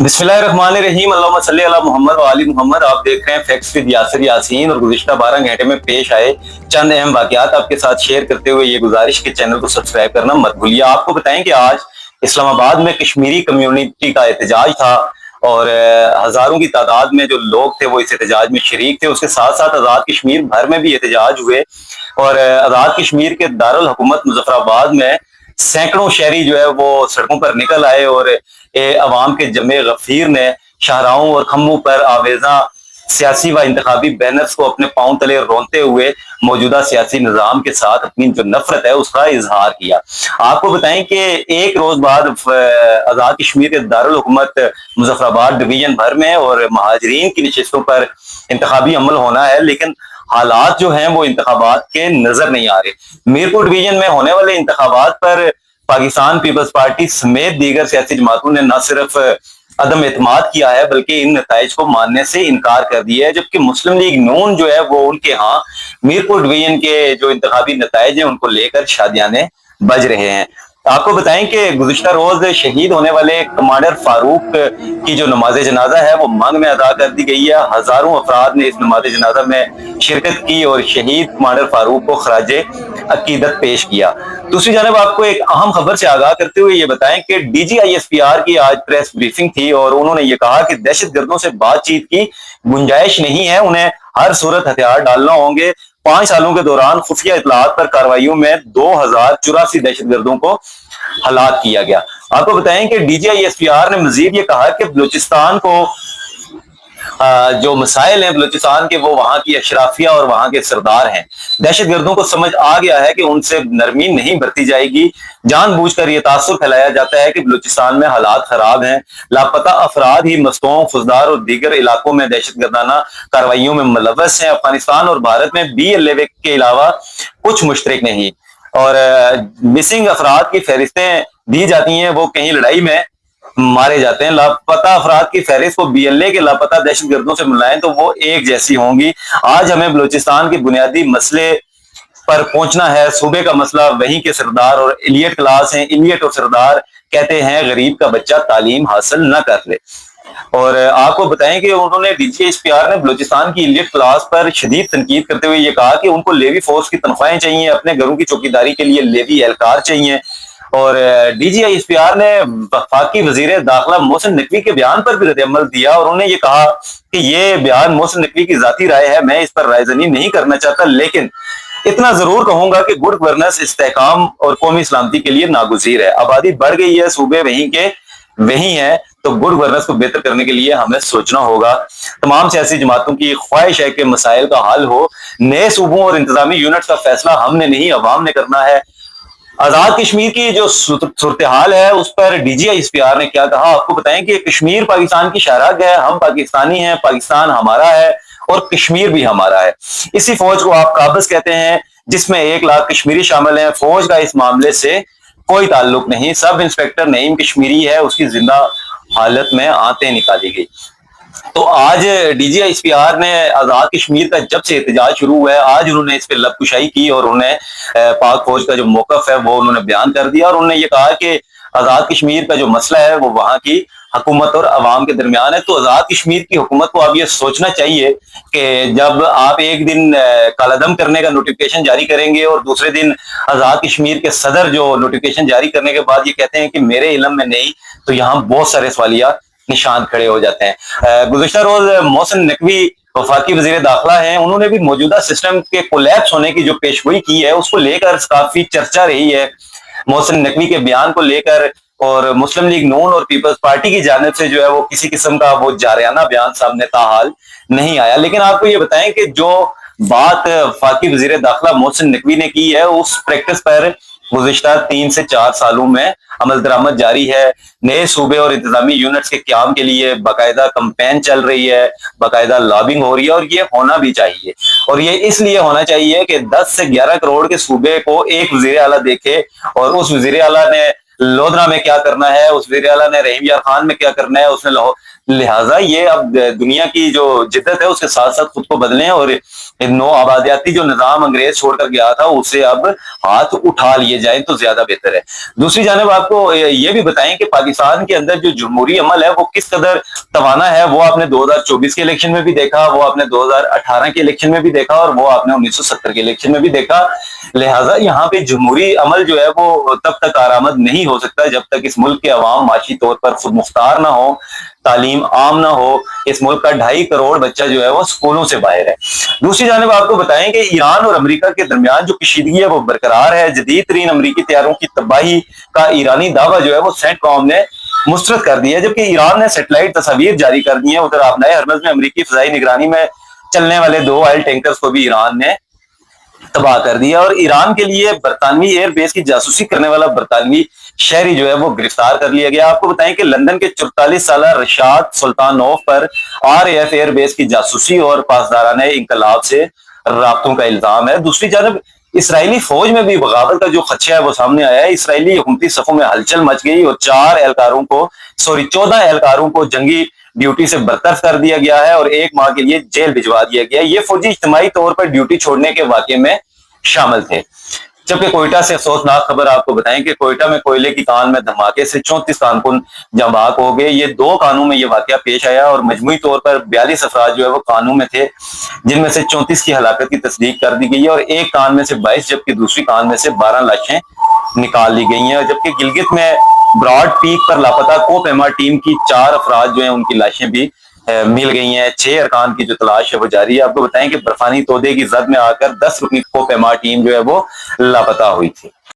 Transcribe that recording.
बिस्मिल्लाहिर्रहमानिर्रहीम अल्लाहुम्मा सल्ली अला मोहम्मद व आलि मोहम्मद। आप देख रहे हैं फैक्ट्स विद यासिर यासीन और गुज़िश्ता 12 घंटे में पेश आए चंद अहम वाक़यात आपके साथ शेयर करते हुए ये गुजारिश कि चैनल को सब्सक्राइब करना मत भूलिए। आपको बताएं कि आज इस्लामाबाद में कश्मीरी कम्युनिटी का एहतजाज था और हजारों की तादाद में जो लोग थे वो इस एहतजाज में शरीक थे। उसके साथ साथ आज़ाद कश्मीर भर में भी एहतजाज हुए और आज़ाद कश्मीर के दारुल हुकूमत मुजफ्फराबाद में सैकड़ों शहरी जो है वो सड़कों पर निकल आए और अवाम के जमे गफीर ने शाहराहों और खम्भों पर आवेजा सियासी व इंतखाबी बैनर्स को अपने पांव तले रोनते हुए मौजूदा सियासी निजाम के साथ अपनी जो नफरत है उसका इजहार किया। आपको बताएं कि एक रोज बाद आजाद कश्मीर के दारुल हुकूमत मुजफ्फराबाद डिवीजन भर में और महाजरीन की नशिस्तों पर इंतखाबी अमल होना है, लेकिन हालात जो हैं वो इंतखाबात के नजर नहीं आ रहे। मीरपुर डिवीजन में होने वाले इंतखाबात पर पाकिस्तान पीपल्स पार्टी समेत दीगर सियासी जमातों ने न सिर्फ अदम एतमाद किया है बल्कि इन नताइज को मानने से इनकार कर दिया है, जबकि मुस्लिम लीग नून जो है वो उनके यहाँ मीरपुर डिवीजन के जो इंतखाबी नताइज हैं उनको लेकर शादियाने बज रहे हैं। आपको बताएं कि गुज़िश्ता रोज शहीद होने वाले कमांडर फारूक की जो नमाज जनाजा है वो मंग में अदा कर दी गई है। हजारों अफराद ने इस नमाज जनाजा में शिरकत की और शहीद कमांडर फारूक को खराज अकीदत पेश किया। दूसरी जानब आपको एक अहम खबर से आगाह करते हुए ये बताएं कि DGISPR की आज प्रेस ब्रीफिंग थी और उन्होंने ये कहा कि दहशत गर्दों से बातचीत की गुंजाइश नहीं है, उन्हें हर सूरत हथियार डालना होंगे। 5 सालों के दौरान खुफिया इतलात पर कार्रवाइयों में 2084 दहशत गर्दों को हलाक किया गया। आपको बताएं कि DGISPR ने मजीद ये कहा कि बलूचिस्तान को जो मसाइल हैं बलूचिस्तान के वो वहां की अशराफिया और वहां के सरदार हैं। दहशत गर्दों को समझ आ गया है कि उनसे नरमी नहीं बरती जाएगी। जानबूझकर यह तासुर फैलाया जाता है कि बलूचिस्तान में हालात खराब हैं। लापता अफराद ही मस्तों, फुजदार और दीगर इलाकों में दहशत गर्दाना कार्रवाइयों में मुलव्वस हैं। अफगानिस्तान और भारत में BLA के अलावा कुछ मुश्तरक नहीं और मिसिंग अफराद की फहरिस्तें दी जाती हैं, वो कहीं लड़ाई में मारे जाते हैं। लापता अफराद की फहरिस्त को BLA के लापता दहशत गर्दों से मिलाएं तो वो एक जैसी होंगी। आज हमें बलूचिस्तान के बुनियादी मसले पर पहुंचना है। सूबे का मसला वहीं के सरदार और इलियट क्लास हैं। इलियट और सरदार कहते हैं गरीब का बच्चा तालीम हासिल न कर ले। और आपको बताएं कि उन्होंने DGISPR ने बलूचिस्तान की इलियट क्लास पर शदीद तनकीद करते हुए ये कहा कि उनको लेवी फोर्स की तनख्वाहें चाहिए, अपने घरों की चौकीदारी के लिए लेवी एहलकार चाहिए। और DGISPR ने वफाकी वजीर दाखिला मोहसिन नकवी के बयान पर भी रद्द-ए-अमल दिया और उन्होंने ये कहा कि ये बयान मोहसिन नकवी की जाती राय है, मैं इस पर रायजनी नहीं करना चाहता, लेकिन इतना जरूर कहूंगा कि गुड गवर्नेंस इस्तेहकाम और कौमी सलामती के लिए नागुज़ीर है। आबादी बढ़ गई है, सूबे वहीं के वहीं है, तो गुड गवर्नेंस को बेहतर करने के लिए हमें सोचना होगा। तमाम सियासी जमातों की ख्वाहिश है कि मसाइल का हल हो। नए सूबों और इंतजामी यूनिट्स का फैसला हमने नहीं अवाम ने करना है। आजाद कश्मीर की जो सूरत हाल है उस पर DGISPR ने क्या कहा, आपको बताएं कि कश्मीर पाकिस्तान की शहरग है, हम पाकिस्तानी हैं, पाकिस्तान हमारा है और कश्मीर भी हमारा है। इसी फौज को आप काबज कहते हैं जिसमें 1 लाख कश्मीरी शामिल हैं। फौज का इस मामले से कोई ताल्लुक नहीं। सब इंस्पेक्टर नईम कश्मीरी है, उसकी जिंदा हालत में आते निकाली गई। तो आज DGISPR ने आजाद कश्मीर का जब से एहतजाज शुरू हुआ है आज उन्होंने इस पर लबकुशाई की और उन्हें पाक फौज का जो मौकफ है वो उन्होंने बयान कर दिया और उन्होंने ये कहा कि आजाद कश्मीर का जो मसला है वो वहां की हुकूमत और अवाम के दरमियान है। तो आजाद कश्मीर की हुकूमत को अब ये सोचना चाहिए कि जब आप एक दिन कालादम करने का नोटिफिकेशन जारी करेंगे और दूसरे दिन आजाद कश्मीर के सदर जो नोटिफिकेशन जारी करने के बाद ये कहते हैं कि मेरे इल्म में नहीं, तो यहाँ बहुत सारे सवालिया निशान खड़े हो जाते हैं। गुज़िश्ता रोज मोहसिन नकवी वफाकी वजीर दाखिला हैं, उन्होंने भी मौजूदा सिस्टम के कोलैप्स होने की जो पेशगोई की है उसको लेकर काफी चर्चा रही है। मोहसिन नकवी के बयान को लेकर और मुस्लिम लीग नून और पीपल्स पार्टी की जानिब से जो है वो किसी किस्म का वो जारियाना बयान सामने ताहाल नहीं आया। लेकिन आपको ये बताएं कि जो बात वफाकी वजीर दाखिला मोहसिन नकवी ने की है उस प्रैक्टिस पर गुज़िश्ता 3 से 4 सालों में अमल दरामद जारी है। नए सूबे और इंतजामी यूनिट्स के क्याम के लिए बाकायदा कंपेन चल रही है, बाकायदा लॉबिंग हो रही है और ये होना भी चाहिए। और ये इसलिए होना चाहिए कि 10 से 11 करोड़ के सूबे को एक वजीर आला देखे और उस वजीर आला ने लोधरा में क्या करना है, उस वजीर आला ने रहीम यार खान में क्या करना है, उसने लिहाजा ये अब दुनिया की जो जिद्दत है उसके साथ साथ खुद को बदलें और नौ आबादियाती जो निजाम अंग्रेज छोड़कर गया था उसे अब हाथ उठा लिए जाए तो ज्यादा बेहतर है। दूसरी जानब आपको ये भी बताएं कि पाकिस्तान के अंदर जो जमहूरी अमल है वो किस कदर तवाना है, वो आपने 2024 के इलेक्शन में भी देखा, वो आपने 2018 के इलेक्शन में भी देखा और वो आपने 1970 के इलेक्शन में भी देखा। लिहाजा यहाँ पे जमहूरी अमल जो है वो तब तक आरामद नहीं हो सकता जब तक इस मुल्क के अवाम माशी तौर पर खुद मुख्तार ना हो, तालीम आम ना हो। इस मुल्क का 2.5 करोड़ बच्चा जो है वो स्कूलों से बाहर है। दूसरी जानब आपको बताएं कि ईरान और अमेरिका के दरमियान जो कशीदगी है वो बरकरार है। जदीद तरीन अमरीकी तैयारों की तबाही का ईरानी दावा जो है वो सेंट कॉम ने मुस्तरद कर दिया, जबकि ईरान ने सेटेलाइट तस्वीर जारी कर दी है। उधर आप नए हरमज में अमरीकी फजाई निगरानी में चलने वाले 2 ऑयल टैंकर्स को भी ईरान ने तबाह कर दिया और ईरान के लिए बरतानवी एयरबेस की जासूसी करने वाला बरतानवी शहरी जो है वो गिरफ्तार कर लिया गया। आपको बताएं कि लंदन के 44 साल रशाद सुल्तानोव पर RAF एयरबेस की जासूसी और पासदाराना इंकलाब से राब्तों का इल्जाम है। दूसरी जानब इसराइली फौज में भी बगावत का जो खदशा है वो सामने आया है। इसराइली हुकूमती सफों में हलचल मच गई और 14 एहलकारों को जंगी ड्यूटी से बरतरफ कर दिया गया है और 1 माह के लिए जेल भिजवा दिया गया। ये फौजी इज्तिमाई तौर पर ड्यूटी छोड़ने के वाकये में शामिल थे। जबकि कोयटा से अफसोसनाक खबर आपको बताएं कि कोयटा में कोयले की कान में धमाके से 34 कारकुन जाँ बहक हो गए। ये 2 कानों में ये वाकया पेश आया और मजमूई तौर पर 42 अफराद जो है वो कानों में थे, जिनमें से 34 की हलाकत की तस्दीक कर दी गई है और एक कान में से 22 जबकि दूसरी कान में से 12 लाशें निकाल ली गई हैं। जबकि गिलगित में ब्रॉड पीक पर लापता कोपेमा टीम की 4 अफराद जो है उनकी लाशें भी मिल गई हैं। 6 अरकान की जो तलाश है वो जारी है। आपको बताएं कि बर्फानी तोदे की जद में आकर 10 रुकनी कोपेमा टीम जो है वो लापता हुई थी।